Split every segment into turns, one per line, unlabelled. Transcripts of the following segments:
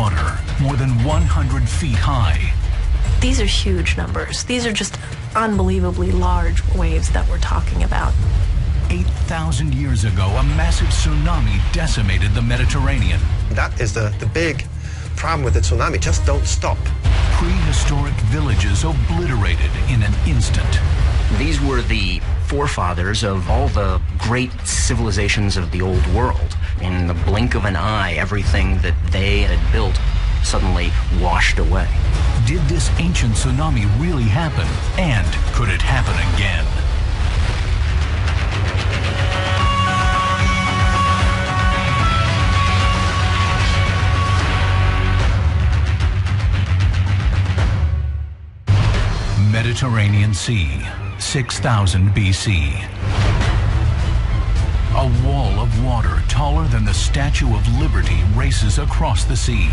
water, more than 100 feet high.
These are huge numbers. These are just unbelievably large waves that we're talking about.
8,000 years ago, a massive tsunami decimated the Mediterranean.
That is the big problem with the tsunami. Just don't stop.
Prehistoric villages obliterated in an instant.
These were the forefathers of all the great civilizations of the old world. In the blink of an eye, everything that they had built suddenly washed away.
Did this ancient tsunami really happen? And could it happen again? Mediterranean Sea, 6000 BC. A wall of water taller than the Statue of Liberty races across the sea.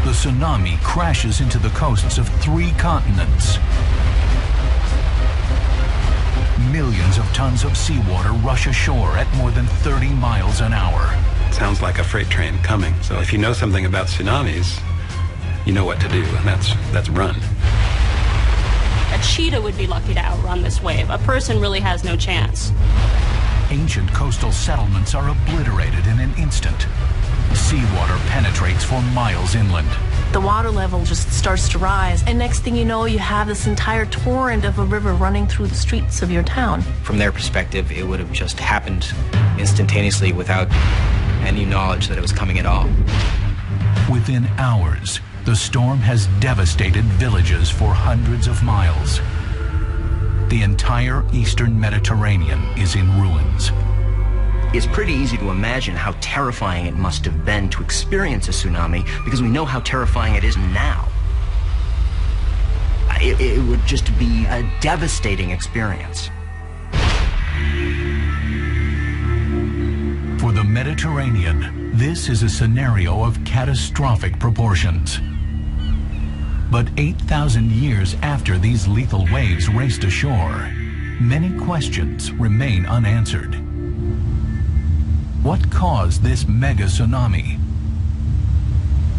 The tsunami crashes into the coasts of 3 continents. Millions of tons of seawater rush ashore at more than 30 miles an hour.
Sounds like a freight train coming. So if you know something about tsunamis, you know what to do, and that's run.
A cheetah would be lucky to outrun this wave. A person really has no chance.
Ancient coastal settlements are obliterated in an instant. Seawater penetrates for miles inland.
The water level just starts to rise, and next thing you know, you have this entire torrent of a river running through the streets of your town.
From their perspective, it would have just happened instantaneously without any knowledge that it was coming at all.
Within hours, the storm has devastated villages for hundreds of miles. The entire eastern Mediterranean is in ruins.
It's pretty easy to imagine how terrifying it must have been to experience a tsunami because we know how terrifying it is now. It would just be a devastating experience.
For the Mediterranean, this is a scenario of catastrophic proportions. But 8,000 years after these lethal waves raced ashore, many questions remain unanswered. What caused this mega tsunami?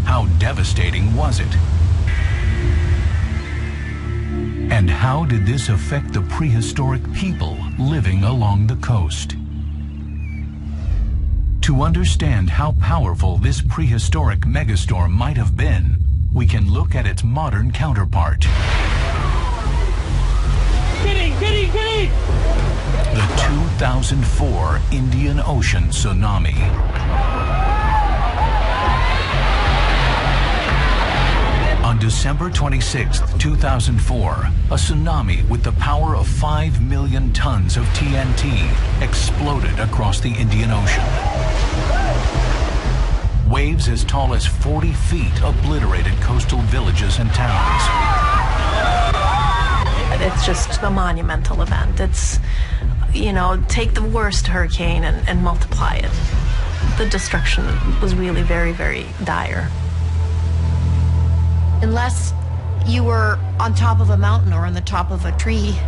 How devastating was it? And how did this affect the prehistoric people living along the coast? To understand how powerful this prehistoric megastorm might have been, we can look at its modern counterpart.
Kitty!
The 2004 Indian Ocean tsunami. On December 26, 2004, a tsunami with the power of 5 million tons of TNT exploded across the Indian Ocean. Waves as tall as 40 feet obliterated coastal villages and towns.
It's just a monumental event. It's, you know, take the worst hurricane and multiply it. The destruction was really very, very dire.
Unless you were on top of a mountain or on the top of a tree,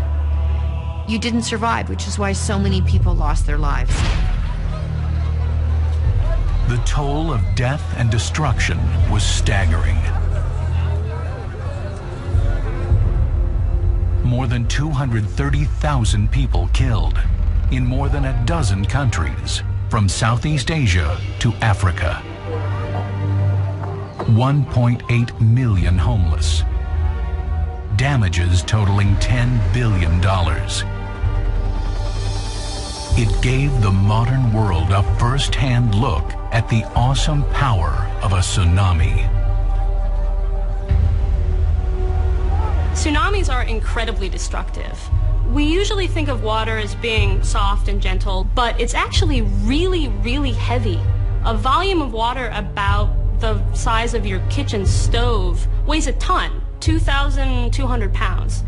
you didn't survive, which is why so many people lost their lives.
The toll of death and destruction was staggering. More than 230,000 people killed in more than a dozen countries, from Southeast Asia to Africa. 1.8 million homeless. Damages totaling $10 billion. It gave the modern world a first-hand look at the awesome power of a tsunami.
Tsunamis are incredibly destructive. We usually think of water as being soft and gentle, but it's actually really, really heavy. A volume of water about the size of your kitchen stove weighs a ton, 2,200 pounds.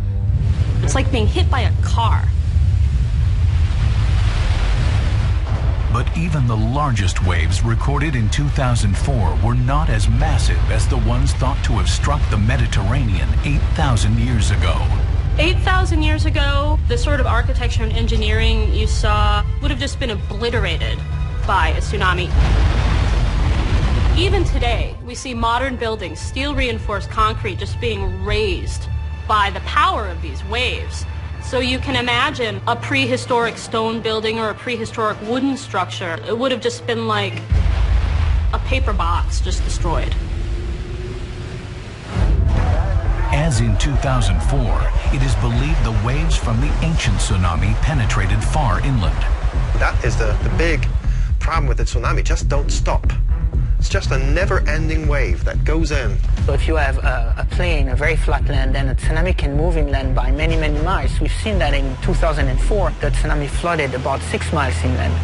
It's like being hit by a car.
But even the largest waves recorded in 2004 were not as massive as the ones thought to have struck the Mediterranean 8,000 years ago.
8,000 years ago, the sort of architecture and engineering you saw would have just been obliterated. by a tsunami. Even today, we see modern buildings, steel-reinforced concrete, just being raised by the power of these waves. So you can imagine a prehistoric stone building or a prehistoric wooden structure. It would have just been like a paper box just destroyed.
As in 2004, it is believed the waves from the ancient tsunami penetrated far inland.
That is the big problem with the tsunami. Just don't stop. It's just a never-ending wave that goes in.
So if you have a plain, a very flat land, then a tsunami can move inland by many, many miles. We've seen that in 2004, the tsunami flooded about 6 miles inland.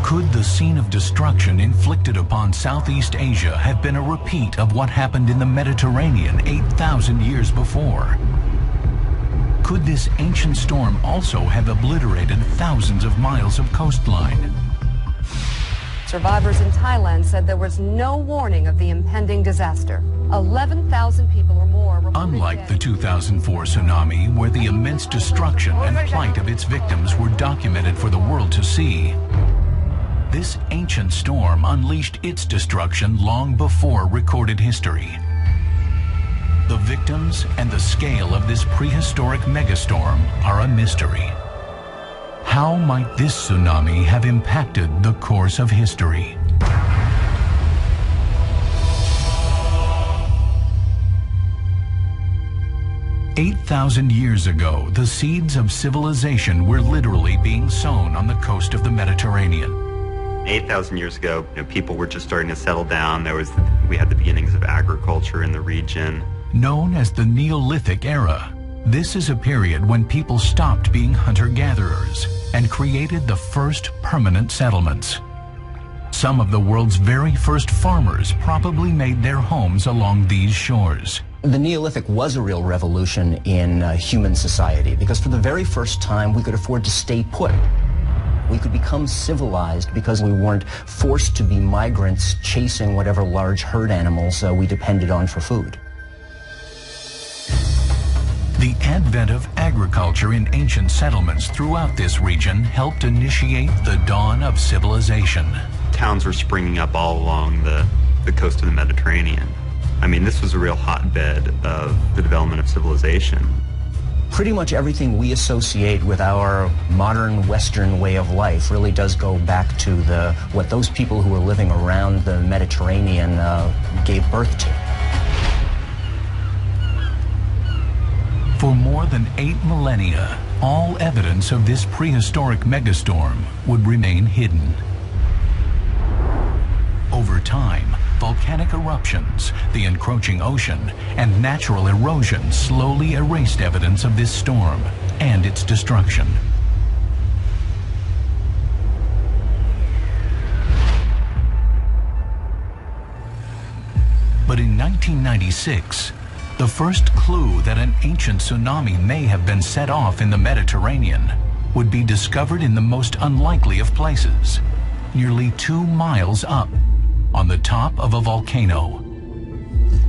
Could the scene of destruction inflicted upon Southeast Asia have been a repeat of what happened in the Mediterranean 8,000 years before? Could this ancient storm also have obliterated thousands of miles of coastline?
Survivors in Thailand said there was no warning of the impending disaster. 11,000 people or more were
Unlike the 2004 tsunami, where the immense destruction and plight of its victims were documented for the world to see, this ancient storm unleashed its destruction long before recorded history. The victims and the scale of this prehistoric megastorm are a mystery. How might this tsunami have impacted the course of history? "8,000 years ago, the seeds of civilization were literally being sown on the coast of the Mediterranean.
8,000 years ago, people were just starting to settle down. We had the beginnings of agriculture in the region.
Known as the Neolithic era, this is a period when people stopped being hunter-gatherers and created the first permanent settlements. Some of the world's very first farmers probably made their homes along these shores.
The Neolithic was a real revolution in human society because for the very first time we could afford to stay put. We could become civilized because we weren't forced to be migrants chasing whatever large herd animals we depended on for food.
The advent of agriculture in ancient settlements throughout this region helped initiate the dawn of civilization.
Towns were springing up all along the coast of the Mediterranean. I mean, this was a real hotbed of the development of civilization.
Pretty much everything we associate with our modern Western way of life really does go back to what those people who were living around the Mediterranean gave birth to.
For more than 8 millennia, all evidence of this prehistoric megastorm would remain hidden. Over time, volcanic eruptions, the encroaching ocean, and natural erosion slowly erased evidence of this storm and its destruction. But in 1996, the first clue that an ancient tsunami may have been set off in the Mediterranean would be discovered in the most unlikely of places, nearly 2 miles up, on the top of a volcano.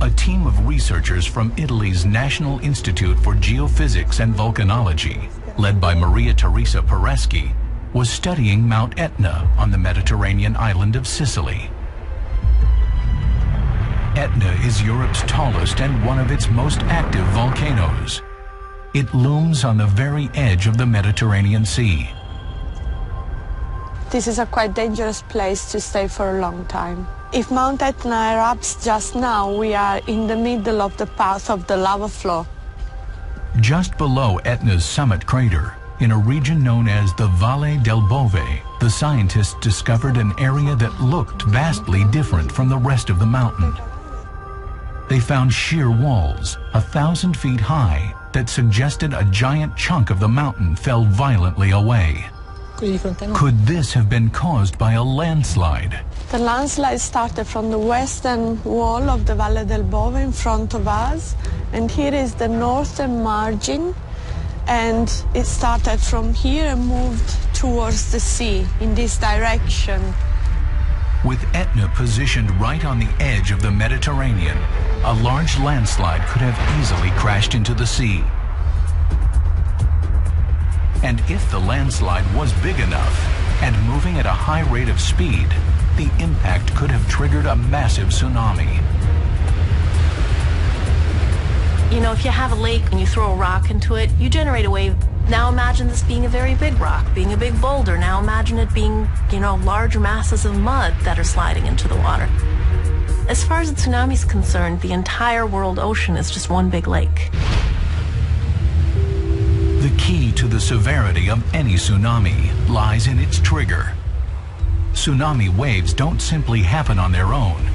A team of researchers from Italy's National Institute for Geophysics and Volcanology, led by Maria Teresa Pereschi, was studying Mount Etna on the Mediterranean island of Sicily. Etna is Europe's tallest and one of its most active volcanoes. It looms on the very edge of the Mediterranean Sea.
This is a quite dangerous place to stay for a long time. If Mount Etna erupts just now, we are in the middle of the path of the lava flow.
Just below Etna's summit crater, in a region known as the Valle del Bove, the scientists discovered an area that looked vastly different from the rest of the mountain. They found sheer walls, 1,000 feet high, that suggested a giant chunk of the mountain fell violently away. Could this have been caused by a landslide?
The landslide started from the western wall of the Valle del Bove in front of us, and here is the northern margin, and it started from here and moved towards the sea in this direction.
With Etna positioned right on the edge of the Mediterranean, a large landslide could have easily crashed into the sea. And if the landslide was big enough, and moving at a high rate of speed, the impact could have triggered a massive tsunami.
You know, if you have a lake and you throw a rock into it, you generate a wave. Now imagine this being a very big rock, being a big boulder. Now imagine it being, you know, large masses of mud that are sliding into the water. As far as the tsunami is concerned, the entire world ocean is just one big lake.
The key to the severity of any tsunami lies in its trigger. Tsunami waves don't simply happen on their own.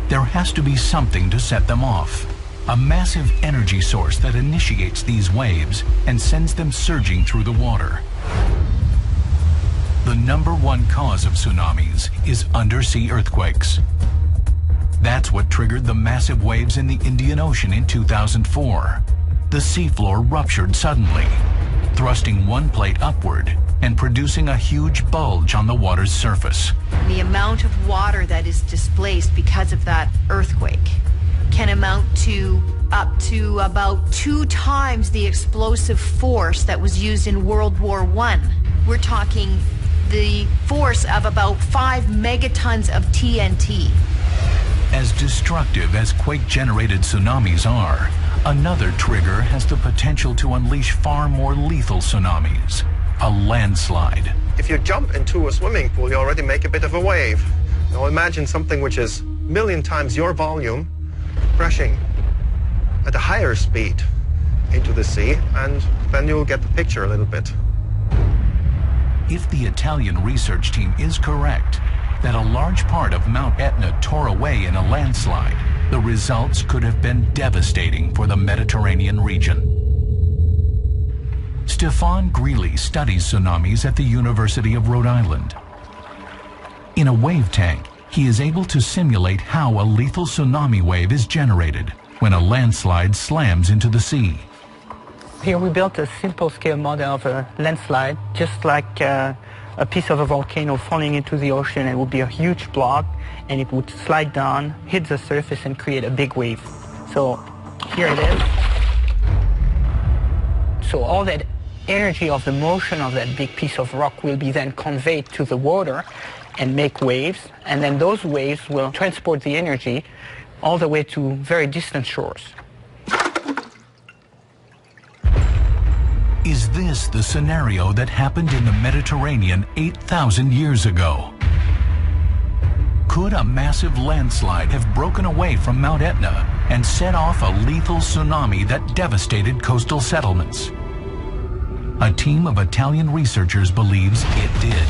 There has to be something to set them off. A massive energy source that initiates these waves and sends them surging through the water. The #1 cause of tsunamis is undersea earthquakes. That's what triggered the massive waves in the Indian Ocean in 2004. The seafloor ruptured suddenly, thrusting one plate upward and producing a huge bulge on the water's surface.
The amount of water that is displaced because of that earthquake can amount to up to about 2 times the explosive force that was used in World War I. We're talking the force of about 5 megatons of TNT.
As destructive as quake-generated tsunamis are, another trigger has the potential to unleash far more lethal tsunamis: a landslide.
If you jump into a swimming pool, you already make a bit of a wave. Now imagine something which is 1,000,000 times your volume crashing at a higher speed into the sea, and then you'll get the picture a little bit.
If the Italian research team is correct that a large part of Mount Etna tore away in a landslide, the results could have been devastating for the Mediterranean region. Stefan Greeley studies tsunamis at the University of Rhode Island. In a wave tank, he is able to simulate how a lethal tsunami wave is generated when a landslide slams into the sea.
Here we built a simple scale model of a landslide, just like a piece of a volcano falling into the ocean. It would be a huge block, and it would slide down, hit the surface, and create a big wave. So here it is. So all that energy of the motion of that big piece of rock will be then conveyed to the water and make waves, and then those waves will transport the energy all the way to very distant shores.
Is this the scenario that happened in the Mediterranean 8,000 years ago? Could a massive landslide have broken away from Mount Etna and set off a lethal tsunami that devastated coastal settlements? A team of Italian researchers believes it did.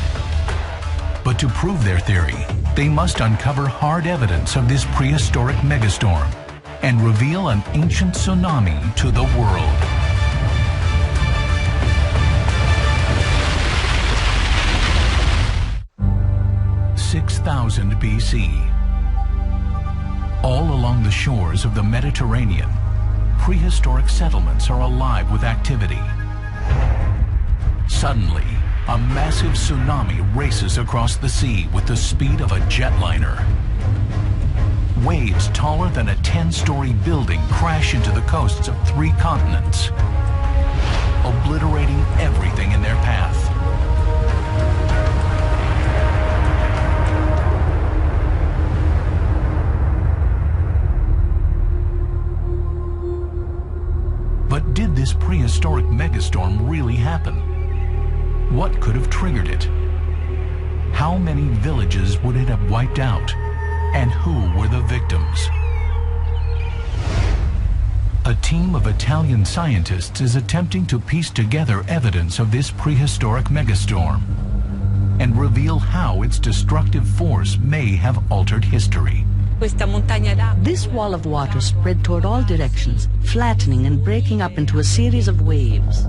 But to prove their theory, they must uncover hard evidence of this prehistoric megastorm and reveal an ancient tsunami to the world. (6,000 BC). All along the shores of the Mediterranean, prehistoric settlements are alive with activity. Suddenly, a massive tsunami races across the sea with the speed of a jetliner. Waves taller than a 10-story building crash into the coasts of 3 continents, obliterating everything in their path. But did this prehistoric megastorm really happen? What could have triggered it? How many villages would it have wiped out? And who were the victims? A team of Italian scientists is attempting to piece together evidence of this prehistoric megastorm and reveal how its destructive force may have altered history.
This wall of water spread toward all directions, flattening and breaking up into a series of waves.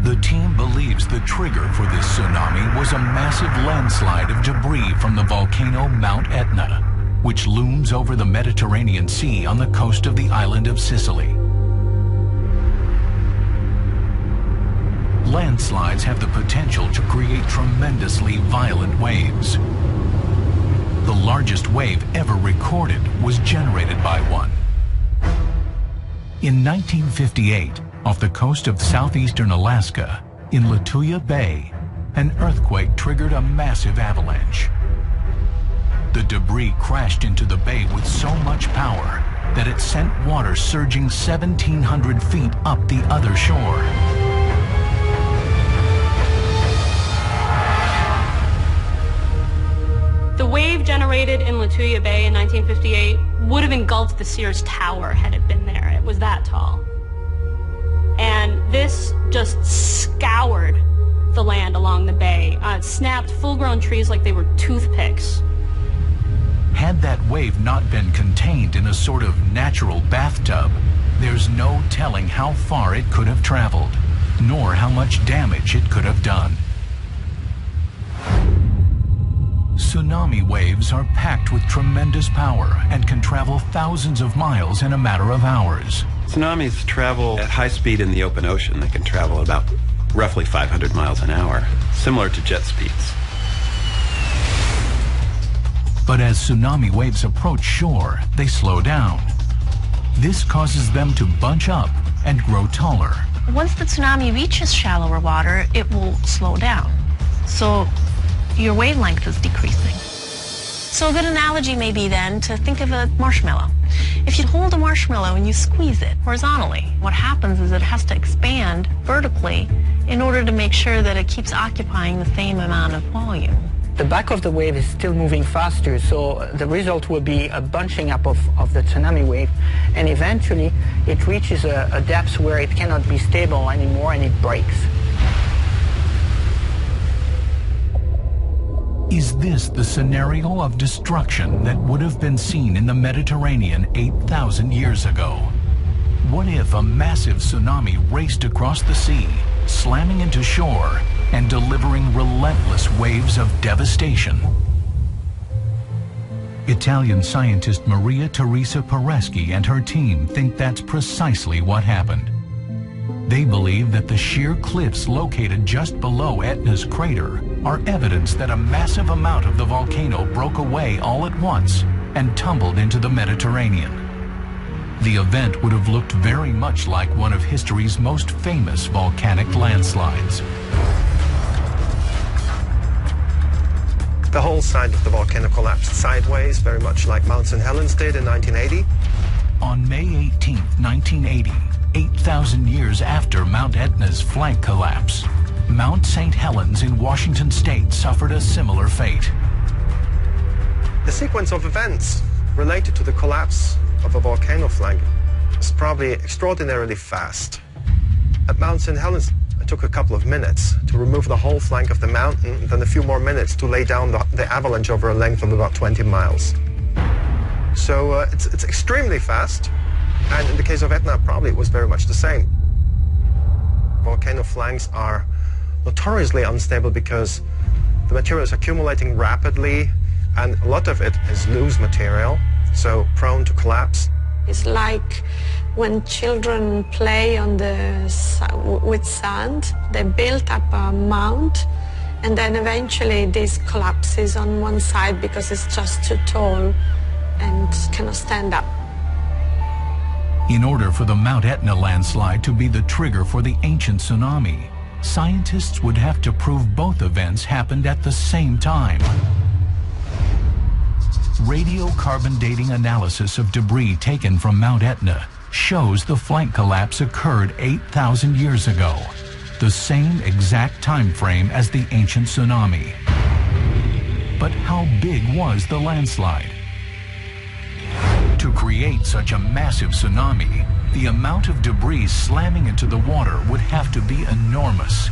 The team believes the trigger for this tsunami was a massive landslide of debris from the volcano Mount Etna, which looms over the Mediterranean Sea on the coast of the island of Sicily. Landslides have the potential to create tremendously violent waves. The largest wave ever recorded was generated by one. In 1958, off the coast of southeastern Alaska, In Lituya Bay, an earthquake triggered a massive avalanche. The debris crashed into the bay with so much power that it sent water surging 1,700 feet up the other shore.
The wave generated in Lituya Bay in 1958 would have engulfed the Sears Tower had it been there. It was that tall. And this just scoured the land along the bay. It snapped full-grown trees like they were toothpicks.
Had that wave not been contained in a sort of natural bathtub, there's no telling how far it could have traveled, nor how much damage it could have done. Tsunami waves are packed with tremendous power and can travel thousands of miles in a matter of hours.
Tsunamis travel at high speed in the open ocean. They can travel about roughly 500 miles an hour, similar to jet speeds.
But as tsunami waves approach shore, they slow down. This causes them to bunch up and grow taller.
Once the tsunami reaches shallower water, it will slow down. So your wavelength is decreasing. So a good analogy may be then to think of a marshmallow. If you hold a marshmallow and you squeeze it horizontally, what happens is it has to expand vertically in order to make sure that it keeps occupying the same amount of volume.
The back of the wave is still moving faster, so the result will be a bunching up of the tsunami wave, and eventually it reaches a depth where it cannot be stable anymore and it breaks.
Is this the scenario of destruction that would have been seen in the Mediterranean 8,000 years ago? What if a massive tsunami raced across the sea, slamming into shore and delivering relentless waves of devastation? Italian scientist Maria Teresa Pereschi and her team think that's precisely what happened. They believe that the sheer cliffs located just below Etna's crater are evidence that a massive amount of the volcano broke away all at once and tumbled into the Mediterranean. The event would have looked very much like one of history's most famous volcanic landslides.
The whole side of the volcano collapsed sideways, very much like Mount St. Helens did in 1980.
On May 18, 1980, 8,000 years after Mount Etna's flank collapse, Mount St. Helens in Washington state suffered a similar fate.
The sequence of events related to the collapse of a volcano flank is probably extraordinarily fast. At Mount St. Helens, it took a couple of minutes to remove the whole flank of the mountain, and then a few more minutes to lay down the avalanche over a length of about 20 miles. So it's extremely fast, and in the case of Etna, probably it was very much the same. Volcano flanks are notoriously unstable because the material is accumulating rapidly, and a lot of it is loose material, so prone to collapse.
It's like when children play on with sand. They build up a mound, and then eventually this collapses on one side because it's just too tall and cannot stand up.
In order for the Mount Etna landslide to be the trigger for the ancient tsunami, scientists would have to prove both events happened at the same time. Radiocarbon dating analysis of debris taken from Mount Etna shows the flank collapse occurred 8,000 years ago, the same exact time frame as the ancient tsunami. But how big was the landslide? To create such a massive tsunami, the amount of debris slamming into the water would have to be enormous.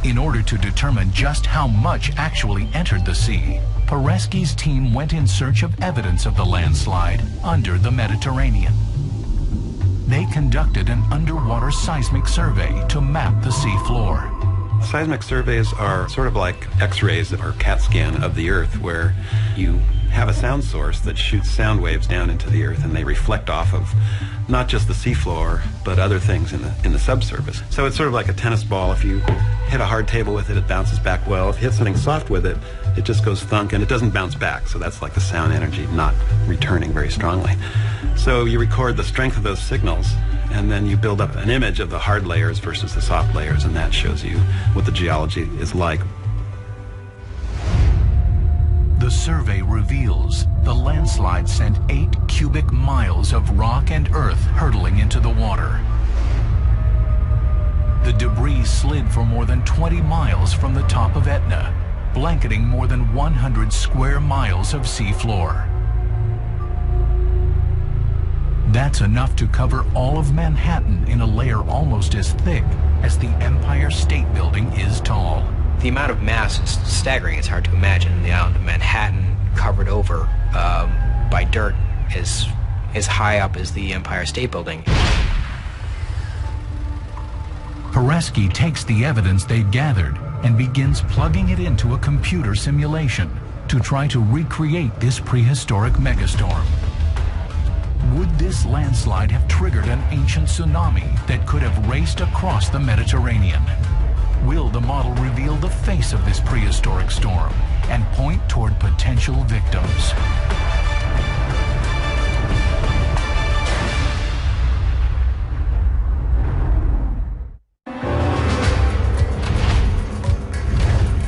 In order to determine just how much actually entered the sea, Pereschi's team went in search of evidence of the landslide under the Mediterranean. They conducted an underwater seismic survey to map the sea floor.
Seismic surveys are sort of like X-rays or CAT scan of the Earth, where you have a sound source that shoots sound waves down into the Earth, and they reflect off of not just the seafloor, but other things in the subsurface. So it's sort of like a tennis ball. If you hit a hard table with it, it bounces back well. If you hit something soft with it, it just goes thunk, and it doesn't bounce back. So that's like the sound energy not returning very strongly. So you record the strength of those signals, and then you build up an image of the hard layers versus the soft layers, and that shows you what the geology is like.
The survey reveals the landslide sent 8 cubic miles of rock and earth hurtling into the water. The debris slid for more than 20 miles from the top of Etna, blanketing more than 100 square miles of seafloor. That's enough to cover all of Manhattan in a layer almost as thick as the Empire State Building is tall.
The amount of mass is staggering. It's hard to imagine the island of Manhattan covered over by dirt as high up as the Empire State Building.
Prehistoric takes the evidence they've gathered and begins plugging it into a computer simulation to try to recreate this prehistoric megastorm. Would this landslide have triggered an ancient tsunami that could have raced across the Mediterranean? Will the model reveal the face of this prehistoric storm and point toward potential victims?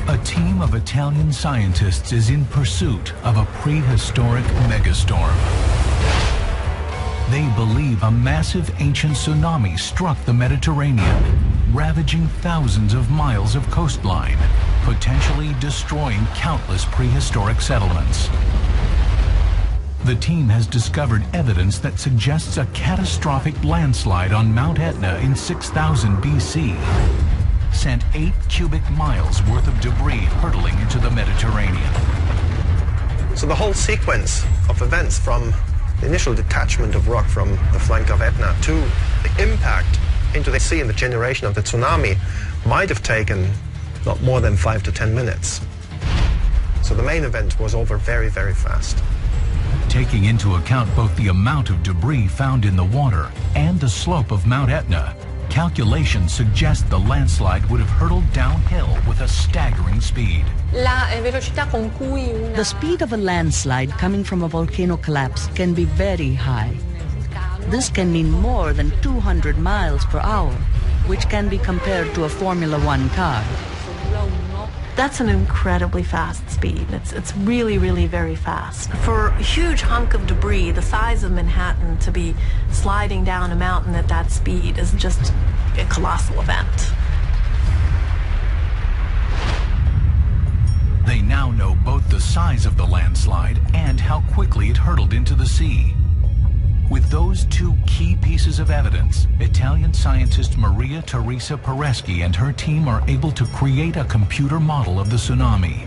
A team of Italian scientists is in pursuit of a prehistoric megastorm. They believe a massive ancient tsunami struck the Mediterranean, ravaging thousands of miles of coastline, potentially destroying countless prehistoric settlements. The team has discovered evidence that suggests a catastrophic landslide on Mount Etna in 6000 BC sent 8 cubic miles worth of debris hurtling into the Mediterranean.
So the whole sequence of events from the initial detachment of rock from the flank of Etna to the impact into the sea and the generation of the tsunami might have taken not more than 5 to 10 minutes. So the main event was over very, very fast.
Taking into account both the amount of debris found in the water and the slope of Mount Etna, calculations suggest the landslide would have hurtled downhill with a staggering speed.
The speed of a landslide coming from a volcano collapse can be very high. This can mean more than 200 miles per hour, which can be compared to a Formula One car.
That's an incredibly fast speed. It's really, really very fast. For a huge hunk of debris the size of Manhattan to be sliding down a mountain at that speed is just a colossal event.
They now know both the size of the landslide and how quickly it hurtled into the sea. With those two key pieces of evidence, Italian scientist Maria Teresa Prehistoric and her team are able to create a computer model of the tsunami.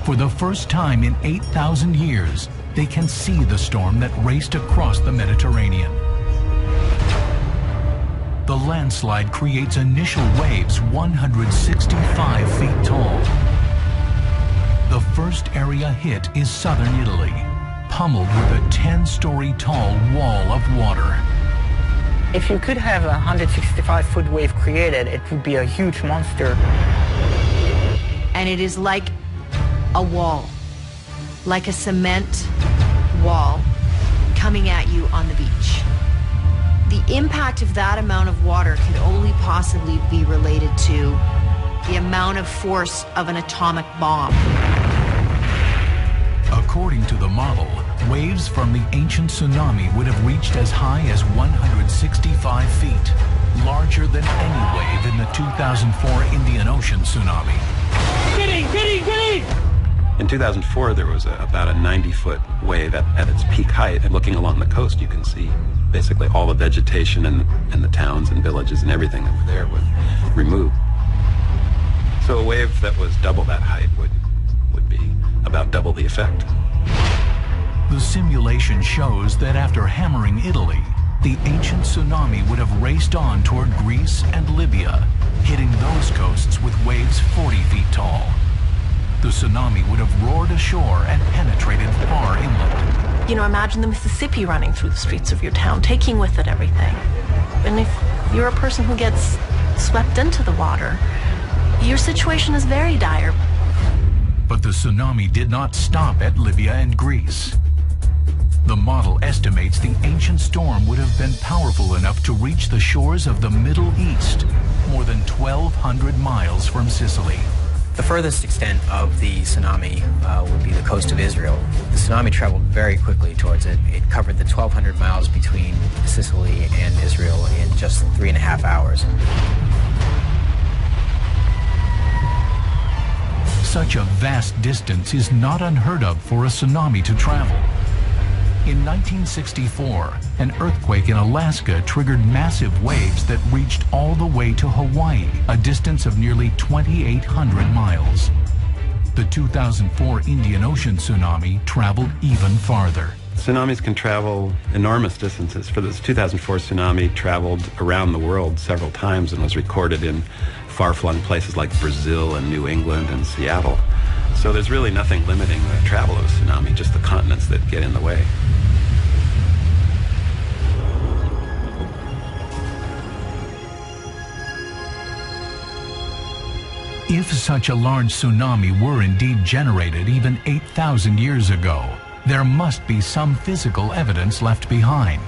For the first time in 8,000 years, they can see the storm that raced across the Mediterranean. The landslide creates initial waves 165 feet tall. The first area hit is southern Italy, pummeled with a 10-story tall wall of water.
If you could have a 165-foot wave created, it would be a huge monster.
And it is like a wall, like a cement wall coming at you on the beach. The impact of that amount of water can only possibly be related to the amount of force of an atomic bomb.
According to the model, waves from the ancient tsunami would have reached as high as 165 feet, larger than any wave in the 2004 Indian Ocean tsunami.
In 2004, there was about a 90-foot wave at its peak height, and looking along the coast, you can see basically all the vegetation and the towns and villages and everything that were there was removed. So a wave that was double that height would be about double the effect.
The simulation shows that after hammering Italy, the ancient tsunami would have raced on toward Greece and Libya, hitting those coasts with waves 40 feet tall. The tsunami would have roared ashore and penetrated far inland.
You know, imagine the Mississippi running through the streets of your town, taking with it everything. And if you're a person who gets swept into the water, your situation is very dire.
But the tsunami did not stop at Libya and Greece. The model estimates the ancient storm would have been powerful enough to reach the shores of the Middle East, more than 1,200 miles from Sicily.
The furthest extent of the tsunami would be the coast of Israel. The tsunami traveled very quickly towards it. It covered the 1,200 miles between Sicily and Israel in just 3.5 hours.
Such a vast distance is not unheard of for a tsunami to travel. In 1964, an earthquake in Alaska triggered massive waves that reached all the way to Hawaii, a distance of nearly 2,800 miles. The 2004 Indian Ocean tsunami traveled even farther.
Tsunamis can travel enormous distances. For this 2004 tsunami, traveled around the world several times and was recorded in far-flung places like Brazil and New England and Seattle. So there's really nothing limiting the travel of a tsunami, just the continents that get in the way.
If such a large tsunami were indeed generated even 8,000 years ago, there must be some physical evidence left behind.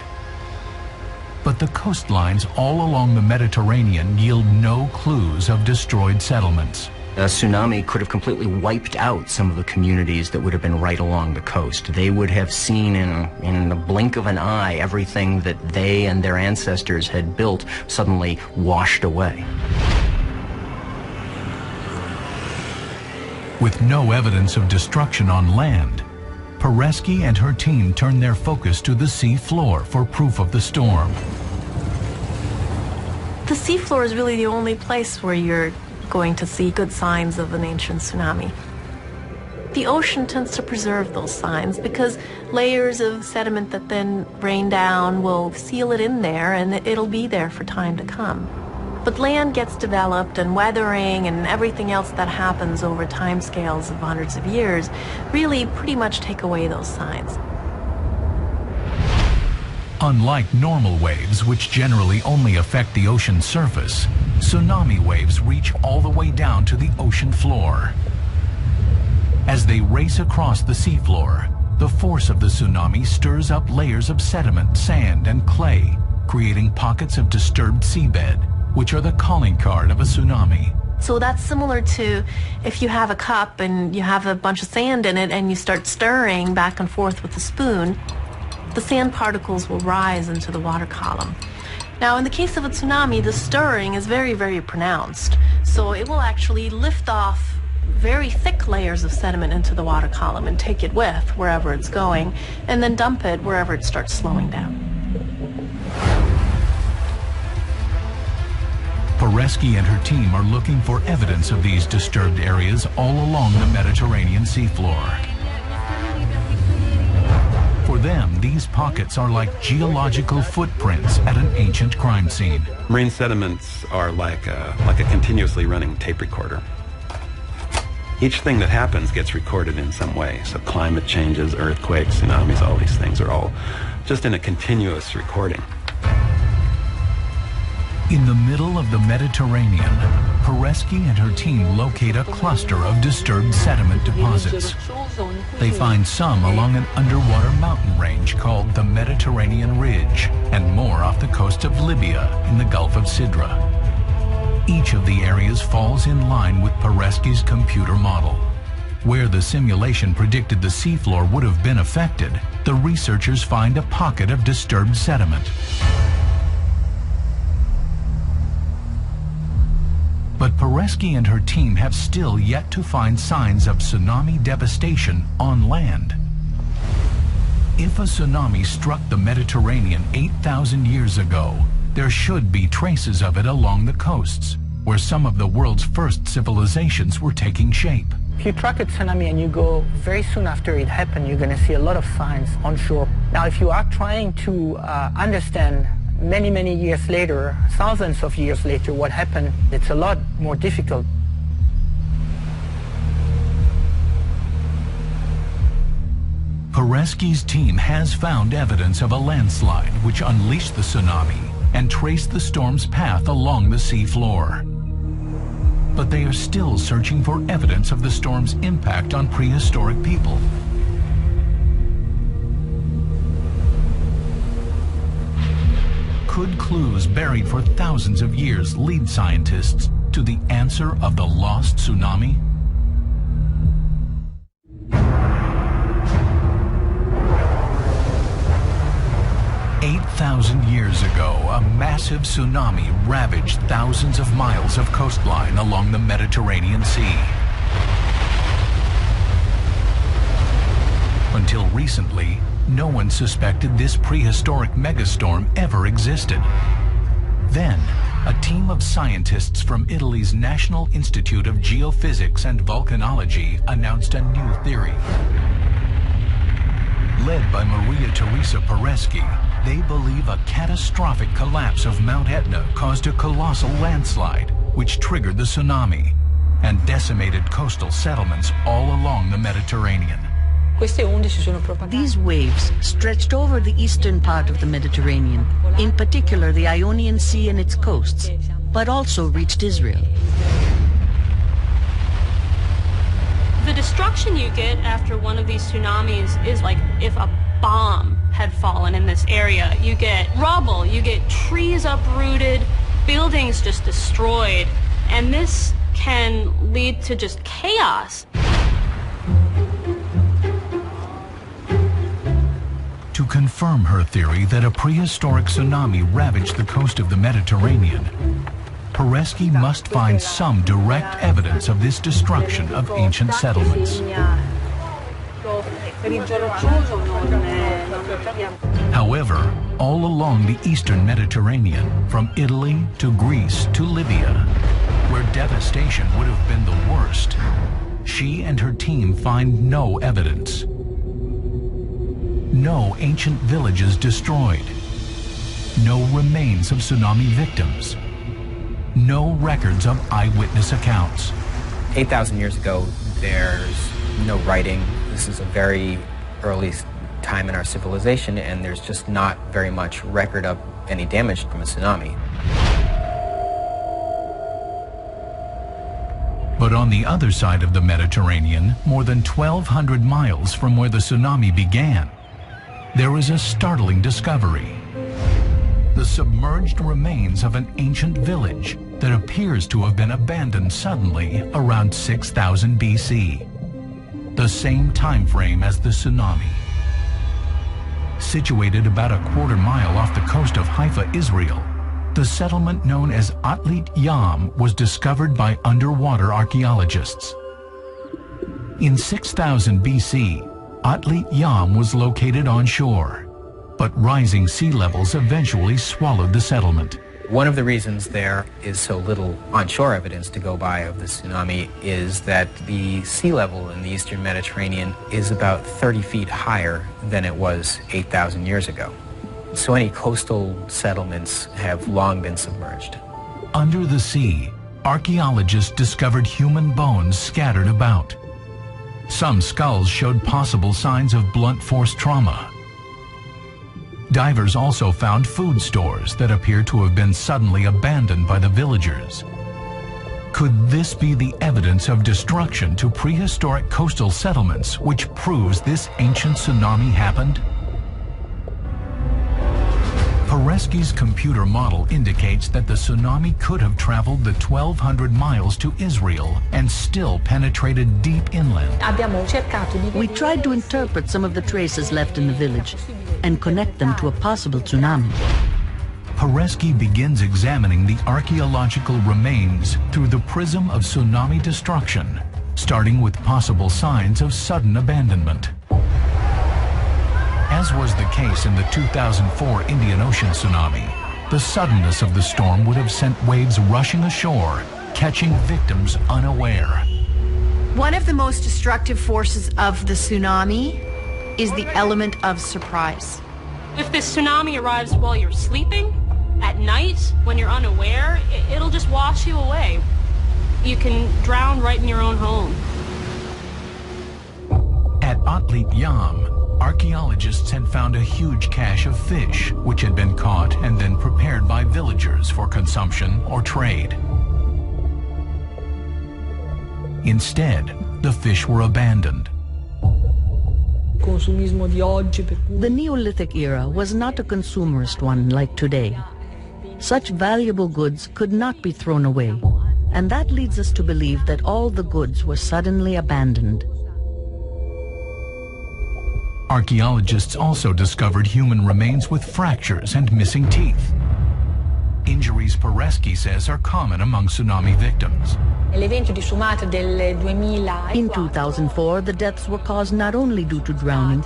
But the coastlines all along the Mediterranean yield no clues of destroyed settlements.
A tsunami could have completely wiped out some of the communities that would have been right along the coast. They would have seen in the blink of an eye everything that they and their ancestors had built suddenly washed away.
With no evidence of destruction on land, Prehistoric and her team turned their focus to the sea floor for proof of the storm.
The seafloor is really the only place where you're going to see good signs of an ancient tsunami. The ocean tends to preserve those signs because layers of sediment that then rain down will seal it in there, and it'll be there for time to come. But land gets developed, and weathering and everything else that happens over timescales of hundreds of years really pretty much take away those signs.
Unlike normal waves, which generally only affect the ocean surface, tsunami waves reach all the way down to the ocean floor. As they race across the seafloor, the force of the tsunami stirs up layers of sediment, sand, and clay, creating pockets of disturbed seabed, which are the calling card of a tsunami.
So that's similar to if you have a cup and you have a bunch of sand in it and you start stirring back and forth with a spoon, the sand particles will rise into the water column. Now, in the case of a tsunami, the stirring is very, very pronounced. So it will actually lift off very thick layers of sediment into the water column and take it with wherever it's going, and then dump it wherever it starts slowing down.
Prehistoric and her team are looking for evidence of these disturbed areas all along the Mediterranean seafloor. For them, these pockets are like geological footprints at an ancient crime scene.
Marine sediments are like a continuously running tape recorder. Each thing that happens gets recorded in some way. So climate changes, earthquakes, tsunamis, all these things are all just in a continuous recording.
In the middle of the Mediterranean, Prehistoric and her team locate a cluster of disturbed sediment deposits. They find some along an underwater mountain range called the Mediterranean Ridge, and more off the coast of Libya in the Gulf of Sidra. Each of the areas falls in line with Prehistoric's computer model. Where the simulation predicted the seafloor would have been affected, the researchers find a pocket of disturbed sediment. But Prehistoric and her team have still yet to find signs of tsunami devastation on land. If a tsunami struck the Mediterranean 8,000 years ago, there should be traces of it along the coasts, where some of the world's first civilizations were taking shape.
If you track a tsunami and you go very soon after it happened, you're going to see a lot of signs on shore. Now, if you are trying to understand many, many years later, thousands of years later, what happened, it's a lot more difficult.
Prehistoric's team has found evidence of a landslide which unleashed the tsunami and traced the storm's path along the sea floor. But they are still searching for evidence of the storm's impact on prehistoric people. Could clues buried for thousands of years lead scientists to the answer of the lost tsunami? "8,000 years ago, a massive tsunami ravaged thousands of miles of coastline along the Mediterranean Sea. Until recently, no one suspected this prehistoric megastorm ever existed. Then, a team of scientists from Italy's National Institute of Geophysics and Volcanology announced a new theory. Led by Maria Teresa Pereschi, they believe a catastrophic collapse of Mount Etna caused a colossal landslide, which triggered the tsunami and decimated coastal settlements all along the Mediterranean.
These waves stretched over the eastern part of the Mediterranean, in particular the Ionian Sea and its coasts, but also reached Israel.
The destruction you get after one of these tsunamis is like if a bomb had fallen in this area. You get rubble, you get trees uprooted, buildings just destroyed, and this can lead to just chaos.
To confirm her theory that a prehistoric tsunami ravaged the coast of the Mediterranean, Pereschi must find some direct evidence of this destruction of ancient settlements. However, all along the eastern Mediterranean, from Italy to Greece to Libya, where devastation would have been the worst, she and her team find no evidence. No ancient villages destroyed. No remains of tsunami victims. No records of eyewitness accounts.
8,000 years ago, there's no writing. This is a very early time in our civilization, and there's just not very much record of any damage from a tsunami.
But on the other side of the Mediterranean, more than 1,200 miles from where the tsunami began, there is a startling discovery. The submerged remains of an ancient village that appears to have been abandoned suddenly around 6,000 BC, the same time frame as the tsunami. Situated about a quarter mile off the coast of Haifa, Israel, the settlement known as Atlit Yam was discovered by underwater archaeologists. In 6000 BC, Atlit Yam was located on shore, but rising sea levels eventually swallowed the settlement.
One of the reasons there is so little onshore evidence to go by of the tsunami is that the sea level in the eastern Mediterranean is about 30 feet higher than it was 8,000 years ago. So any coastal settlements have long been submerged.
Under the sea, archaeologists discovered human bones scattered about. Some skulls showed possible signs of blunt force trauma. Divers also found food stores that appear to have been suddenly abandoned by the villagers. Could this be the evidence of destruction to prehistoric coastal settlements which proves this ancient tsunami happened? Pereschi's computer model indicates that the tsunami could have traveled the 1,200 miles to Israel and still penetrated deep inland.
We tried to interpret some of the traces left in the village and connect them to a possible tsunami.
Pereschi begins examining the archaeological remains through the prism of tsunami destruction, starting with possible signs of sudden abandonment. As was the case in the 2004 Indian Ocean tsunami, the suddenness of the storm would have sent waves rushing ashore, catching victims unaware.
One of the most destructive forces of the tsunami is the element of surprise.
If this tsunami arrives while you're sleeping, at night, when you're unaware, it'll just wash you away. You can drown right in your own home.
At Atlit Yam, archaeologists had found a huge cache of fish, which had been caught and then prepared by villagers for consumption or trade. Instead, the fish were abandoned.
The Neolithic era was not a consumerist one like today. Such valuable goods could not be thrown away, and that leads us to believe that all the goods were suddenly abandoned.
Archaeologists also discovered human remains with fractures and missing teeth. Injuries Prehistoric says are common among tsunami victims.
In 2004, the deaths were caused not only due to drowning,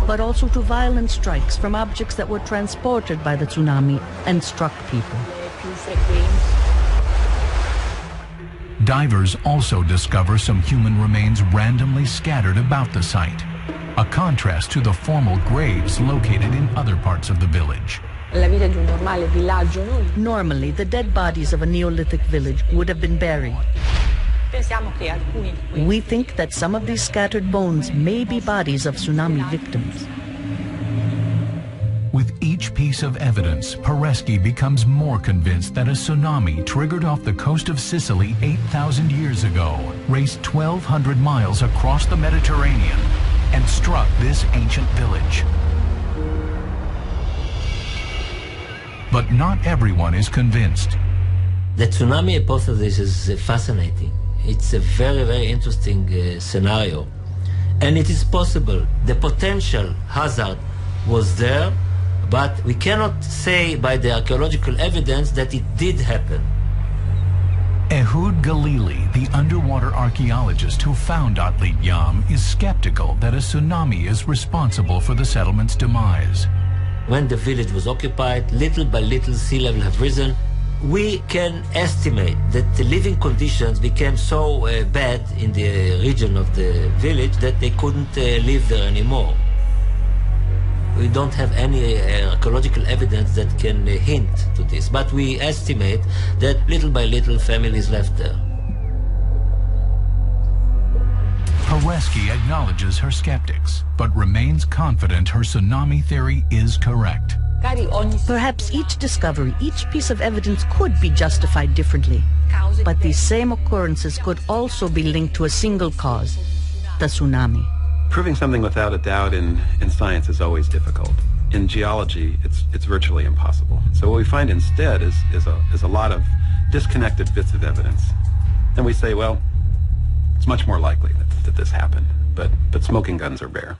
but also to violent strikes from objects that were transported by the tsunami and struck people.
Divers also discover some human remains randomly scattered about the site, a contrast to the formal graves located in other parts of the village.
Normally, the dead bodies of a Neolithic village would have been buried. We think that some of these scattered bones may be bodies of tsunami victims.
With each piece of evidence, Prehistoric becomes more convinced that a tsunami triggered off the coast of Sicily 8,000 years ago, raced 1,200 miles across the Mediterranean, and struck this ancient village. But not everyone is convinced.
The tsunami hypothesis is fascinating. It's a very, very interesting scenario. And it is possible. The potential hazard was there, but we cannot say by the archaeological evidence that it did happen.
Ehud Galili, the underwater archaeologist who found Atlit Yam, is skeptical that a tsunami is responsible for the settlement's demise.
When the village was occupied, little by little sea level have risen. We can estimate that the living conditions became so bad in the region of the village that they couldn't live there anymore. We don't have any archaeological evidence that can hint to this, but we estimate that little by little families left there.
Prehistoric acknowledges her skeptics, but remains confident her tsunami theory is correct.
Perhaps each discovery, each piece of evidence could be justified differently, but these same occurrences could also be linked to a single cause, the tsunami.
Proving something without a doubt in science is always difficult. In geology, it's virtually impossible. So what we find instead is a lot of disconnected bits of evidence. And we say, well, it's much more likely that this happened, but smoking guns are rare.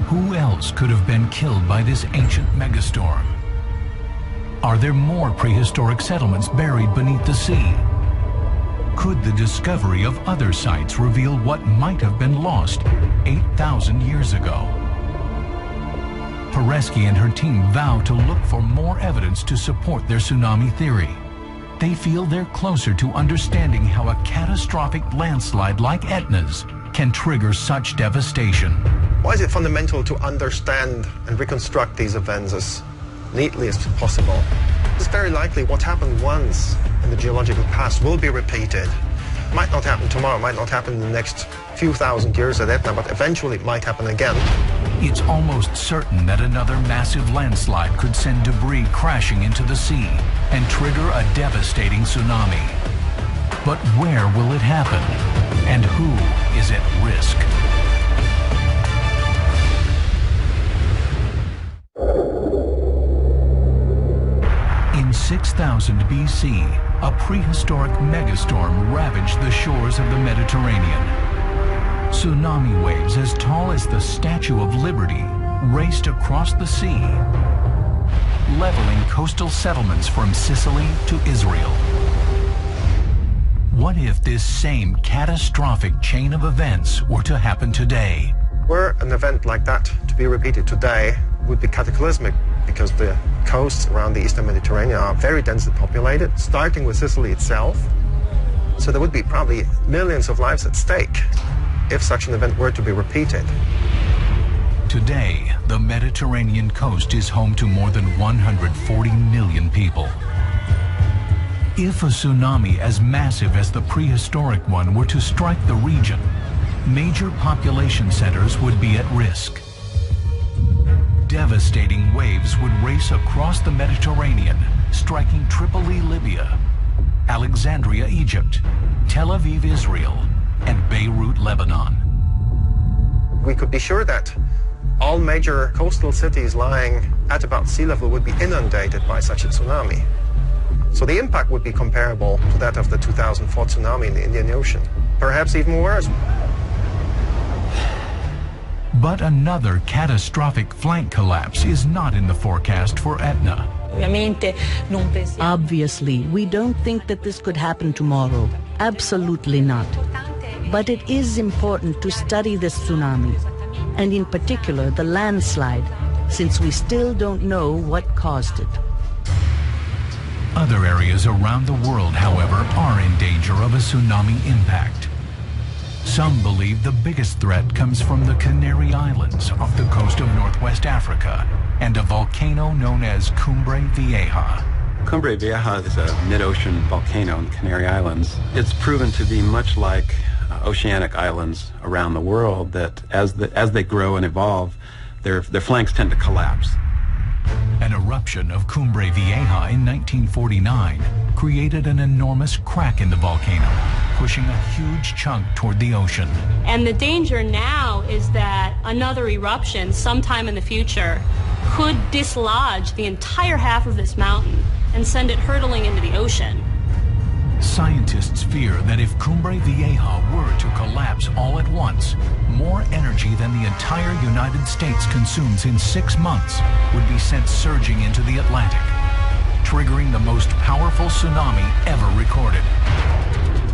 Who else could have been killed by this ancient megastorm? Are there more prehistoric settlements buried beneath the sea? Could the discovery of other sites reveal what might have been lost 8,000 years ago? Prehistoric and her team vow to look for more evidence to support their tsunami theory. They feel they're closer to understanding how a catastrophic landslide like Etna's can trigger such devastation.
Why is it fundamental to understand and reconstruct these events as neatly as possible? It's very likely what happened once in the geological past will be repeated. Might not happen tomorrow, might not happen in the next few thousand years at Etna, but eventually it might happen again.
It's almost certain that another massive landslide could send debris crashing into the sea and trigger a devastating tsunami. But where will it happen? And who is at risk? In 6000 BC, a prehistoric megastorm ravaged the shores of the Mediterranean. Tsunami waves as tall as the Statue of Liberty raced across the sea, leveling coastal settlements from Sicily to Israel. What if this same catastrophic chain of events were to happen today?
Were an event like that to be repeated today would be cataclysmic, because the coasts around the eastern Mediterranean are very densely populated, starting with Sicily itself. So there would be probably millions of lives at stake if such an event were to be repeated.
Today, the Mediterranean coast is home to more than 140 million people. If a tsunami as massive as the prehistoric one were to strike the region, major population centers would be at risk. Devastating waves would race across the Mediterranean, striking Tripoli, Libya, Alexandria, Egypt, Tel Aviv, Israel, and Beirut, Lebanon.
We could be sure that All major coastal cities lying at about sea level would be inundated by such a tsunami. So the impact would be comparable to that of the 2004 tsunami in the Indian Ocean, perhaps even worse.
But another catastrophic flank collapse is not in the forecast for Etna.
Obviously, we don't think that this could happen tomorrow. Absolutely not. But it is important to study this tsunami, and in particular the landslide, since we still don't know what caused it.
Other areas around the world, however, are in danger of a tsunami impact. Some believe the biggest threat comes from the Canary Islands off the coast of Northwest Africa and a volcano known as Cumbre Vieja.
Cumbre Vieja is a mid-ocean volcano in the Canary Islands. It's proven to be much like oceanic islands around the world, that as they grow and evolve, their flanks tend to collapse.
An eruption of Cumbre Vieja in 1949 created an enormous crack in the volcano, pushing a huge chunk toward the ocean.
And the danger now is that another eruption sometime in the future could dislodge the entire half of this mountain and send it hurtling into the ocean.
Scientists fear that if Cumbre Vieja were to collapse all at once, more energy than the entire United States consumes in 6 months would be sent surging into the Atlantic, triggering the most powerful tsunami ever recorded.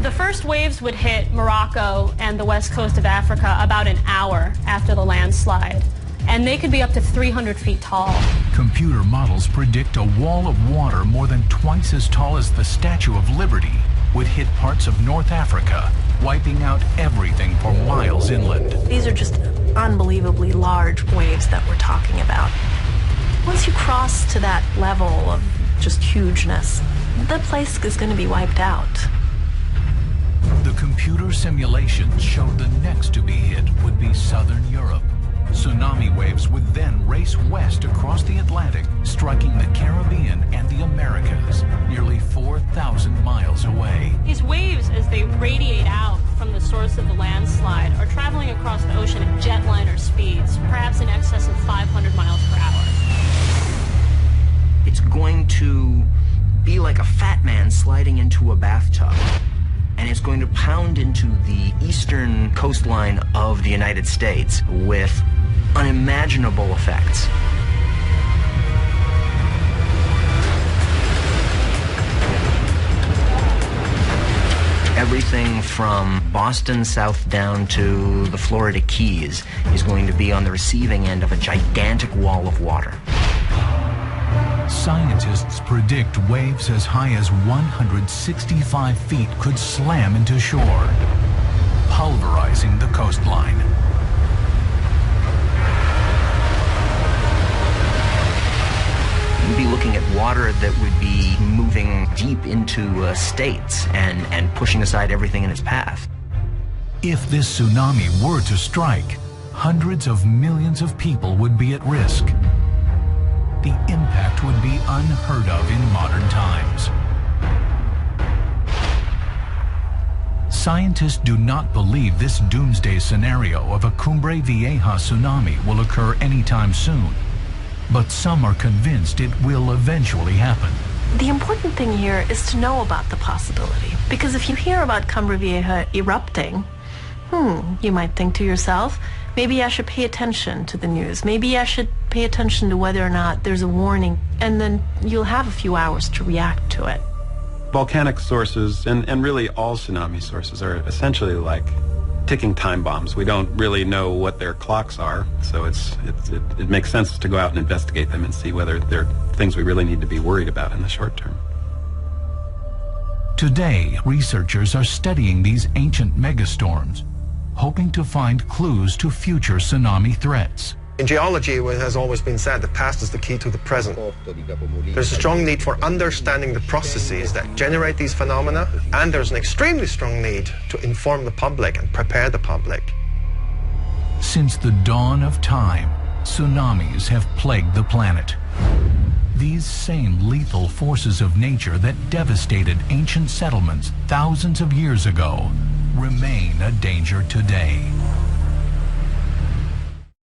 The first waves would hit Morocco and the west coast of Africa about an hour after the landslide, and they could be up to 300 feet tall.
Computer models predict a wall of water more than twice as tall as the Statue of Liberty would hit parts of North Africa, wiping out everything for miles inland.
These are just unbelievably large waves that we're talking about. Once you cross to that level of just hugeness, the place is going to be wiped out.
The computer simulations showed the next to be hit would be southern Europe. Tsunami waves would then race west across the Atlantic, striking the Caribbean and the Americas, nearly 4,000 miles away.
These waves, as they radiate out from the source of the landslide, are traveling across the ocean at jetliner speeds, perhaps in excess of 500 miles per hour.
It's going to be like a fat man sliding into a bathtub. And it's going to pound into the eastern coastline of the United States with unimaginable effects. Everything from Boston south down to the Florida Keys is going to be on the receiving end of a gigantic wall of water.
Scientists predict waves as high as 165 feet could slam into shore, pulverizing the coastline.
You'd be looking at water that would be moving deep into states and pushing aside everything in its path.
If this tsunami were to strike, hundreds of millions of people would be at risk. The impact would be unheard of in modern times. Scientists do not believe this doomsday scenario of a Cumbre Vieja tsunami will occur anytime soon, but some are convinced it will eventually happen.
The important thing here is to know about the possibility, because if you hear about Cumbre Vieja erupting, you might think to yourself, maybe I should pay attention to the news. Maybe I should pay attention to whether or not there's a warning, and then you'll have a few hours to react to it.
Volcanic sources, and really all tsunami sources, are essentially like ticking time bombs. We don't really know what their clocks are, so it makes sense to go out and investigate them and see whether they're things we really need to be worried about in the short term.
Today, researchers are studying these ancient megastorms, hoping to find clues to future tsunami threats.
In geology, it has always been said the past is the key to the present. There's a strong need for understanding the processes that generate these phenomena, and there's an extremely strong need to inform the public and prepare the public.
Since the dawn of time, tsunamis have plagued the planet. These same lethal forces of nature that devastated ancient settlements thousands of years ago remain a danger today.